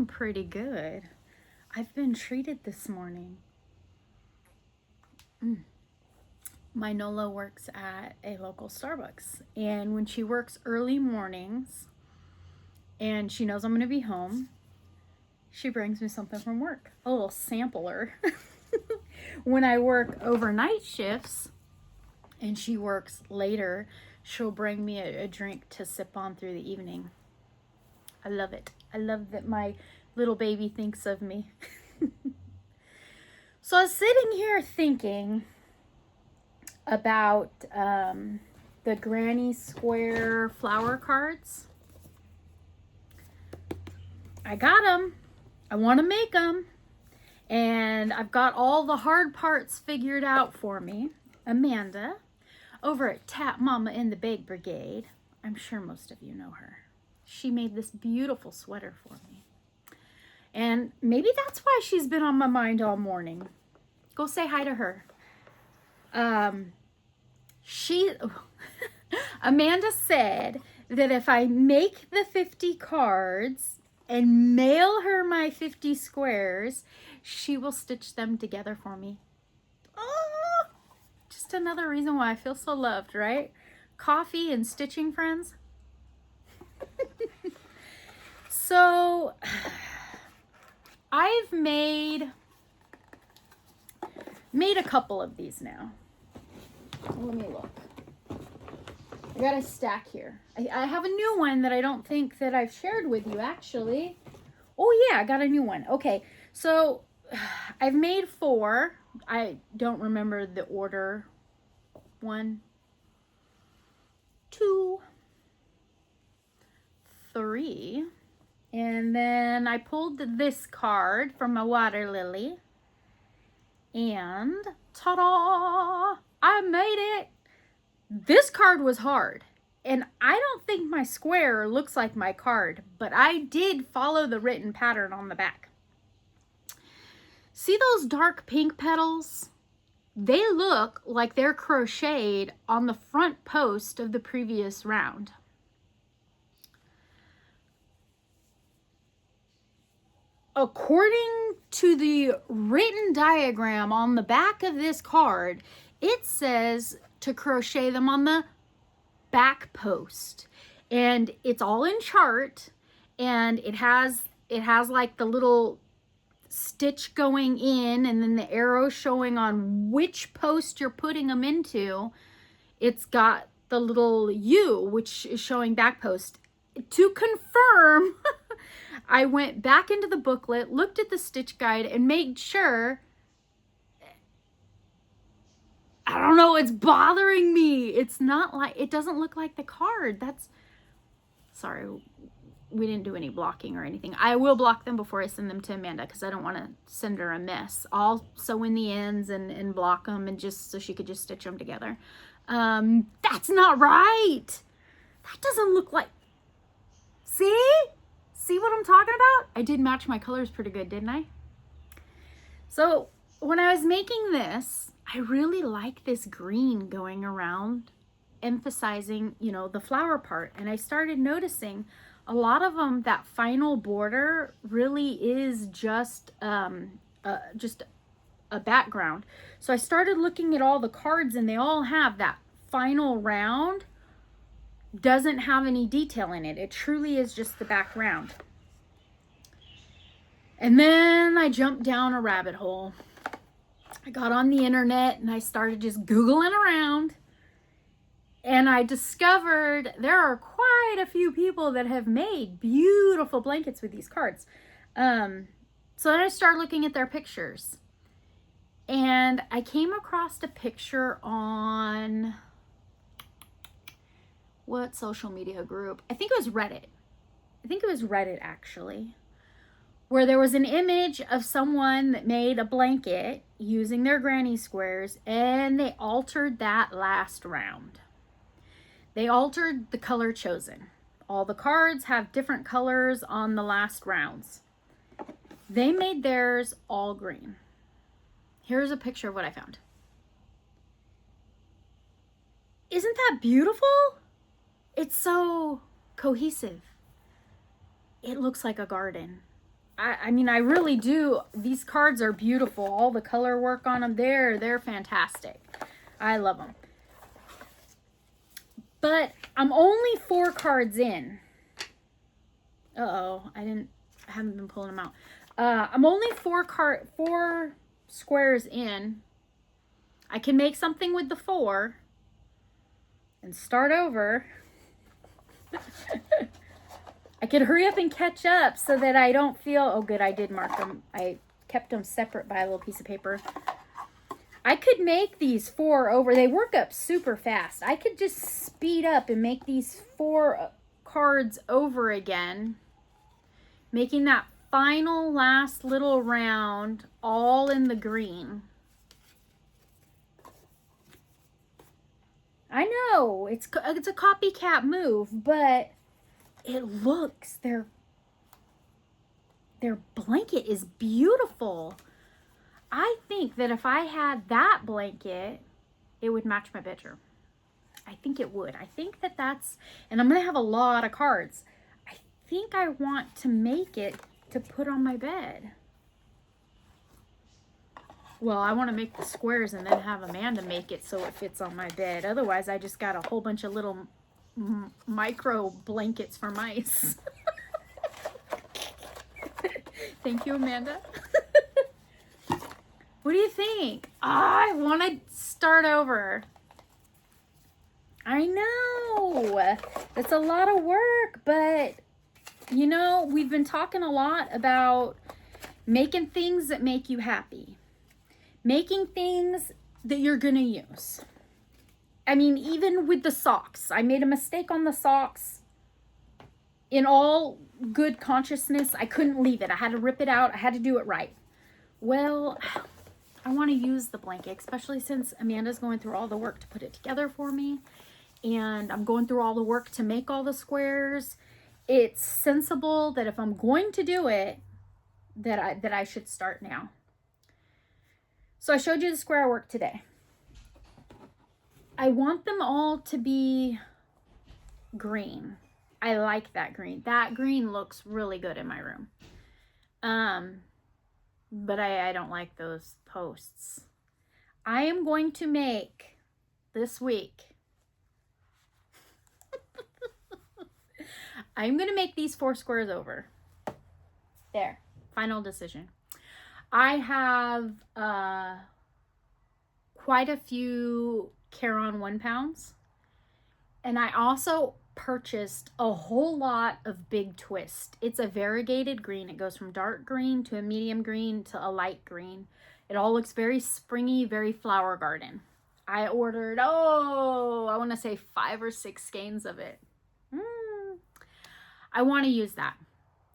doing pretty good. I've been treated this morning. My Nola works at a local Starbucks, and when she works early mornings and she knows I'm going to be home, she brings me something from work, a little sampler. When I work overnight shifts and she works later, she'll bring me a drink to sip on through the evening. I love it. I love that my little baby thinks of me. So I was sitting here thinking about the Granny Square flower cards. I got them. I want to make them. And I've got all the hard parts figured out for me. Amanda, over at Tap Mama in the Bake Brigade. I'm sure most of you know her. She made this beautiful sweater for me. And maybe that's why she's been on my mind all morning. Go say hi to her. Amanda said that if I make the 50 cards and mail her my 50 squares, she will stitch them together for me. Oh, just another reason why I feel so loved, right? Coffee and stitching friends. So I've made a couple of these now. Let me look. I got a stack here. I have a new one that I don't think that I've shared with you, actually. Oh yeah, I got a new one. Okay, so I've made 4. I don't remember the order. 1, 2, 3. And then I pulled this card from my water lily. And ta-da! I made it! This card was hard. And I don't think my square looks like my card, but I did follow the written pattern on the back. See those dark pink petals? They look like they're crocheted on the front post of the previous round. According to the written diagram on the back of this card, it says to crochet them on the back post, and it's all in chart, and it has like the little stitch going in and then the arrow showing on which post you're putting them into. It's got the little U, which is showing back post. To confirm, I went back into the booklet, looked at the stitch guide, and made sure. I don't know, it's bothering me. It's not like, it doesn't look like the card. Sorry, we didn't do any blocking or anything. I will block them before I send them to Amanda because I don't want to send her a mess. I'll sew in the ends and block them, and just so she could just stitch them together. That's not right. That doesn't look like, See what I'm talking about? I did match my colors pretty good, didn't I? So when I was making this, I really like this green going around, emphasizing, the flower part. And I started noticing a lot of them, that final border really is just a background. So I started looking at all the cards, and they all have that final round. Doesn't have any detail in it. It truly is just the background. And then I jumped down a rabbit hole. I got on the internet and I started just Googling around, and I discovered there are quite a few people that have made beautiful blankets with these cards. So then I started looking at their pictures, and I came across a picture on what social media group? I think it was Reddit. Actually, where there was an image of someone that made a blanket using their granny squares, and they altered that last round. They altered the color chosen. All the cards have different colors on the last rounds. They made theirs all green. Here's a picture of what I found. Isn't that beautiful? It's so cohesive. It looks like a garden. I mean, I really do. These cards are beautiful. All the color work on them, they're fantastic. I love them. But I'm only 4 cards in. Uh-oh, I haven't been pulling them out. I'm only 4 squares in. I can make something with the 4 and start over. I could hurry up and catch up so that I don't feel, oh good, I did mark them. I kept them separate by a little piece of paper. I could make these 4 over. They work up super fast. I could just speed up and make these 4 cards over again, making that final last little round all in the green. I know it's a copycat move, but it looks, their blanket is beautiful. I think that if I had that blanket, it would match my bedroom. I think it would. I think that that's, and I'm going to have a lot of cards. I think I want to make it to put on my bed. Well, I want to make the squares and then have Amanda make it so it fits on my bed. Otherwise, I just got a whole bunch of little micro blankets for mice. Thank you, Amanda. What do you think? I want to start over. I know. It's a lot of work, but you know, we've been talking a lot about making things that make you happy. Making things that you're going to use. I mean, even with the socks. I made a mistake on the socks. In all good consciousness, I couldn't leave it. I had to rip it out. I had to do it right. Well, I want to use the blanket, especially since Amanda's going through all the work to put it together for me. And I'm going through all the work to make all the squares. It's sensible that if I'm going to do it, that I should start now. So I showed you the square work today. I want them all to be green. I like that green. That green looks really good in my room. But I don't like those posts. I am going to make this week. I'm going to make these 4 squares over. There. Final decision. I have quite a few Caron 1 pounds. And I also purchased a whole lot of Big Twist. It's a variegated green. It goes from dark green to a medium green to a light green. It all looks very springy, very flower garden. I ordered, I want to say 5 or 6 skeins of it. I want to use that.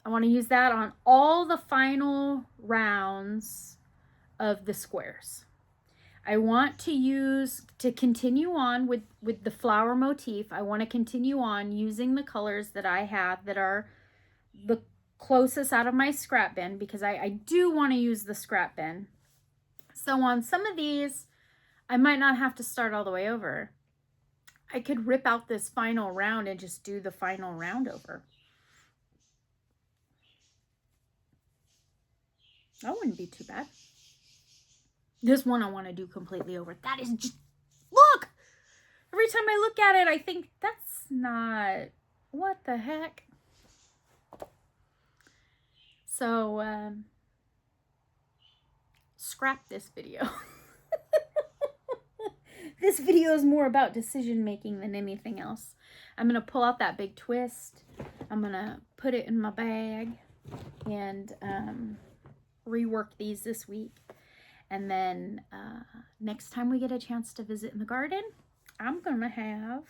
I want to use that on all the final rounds of the squares. I want to continue on with the flower motif. I want to continue on using the colors that I have that are the closest out of my scrap bin, because I do want to use the scrap bin. So on some of these, I might not have to start all the way over. I could rip out this final round and just do the final round over. That wouldn't be too bad. This one I want to do completely over. That is just, look! Every time I look at it, I think, that's not, what the heck? So, scrap this video. This video is more about decision making than anything else. I'm going to pull out that Big Twist. I'm going to put it in my bag and rework these this week. And then next time we get a chance to visit in the garden, I'm going to have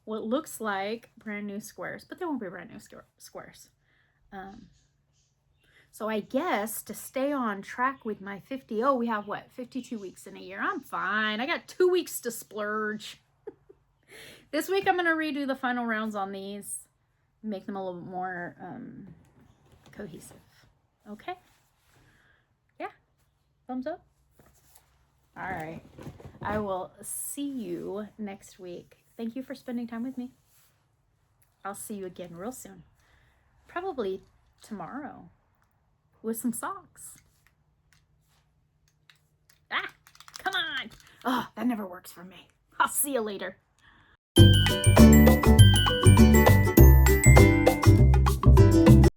what looks like brand new squares, but they won't be brand new squares. So I guess to stay on track with my 50, we have what, 52 weeks in a year. I'm fine. I got 2 weeks to splurge. This week I'm going to redo the final rounds on these, make them a little bit more cohesive. Okay? Yeah? Thumbs up? All right. I will see you next week. Thank you for spending time with me. I'll see you again real soon. Probably tomorrow with some socks. Ah, come on. Oh, that never works for me. I'll see you later.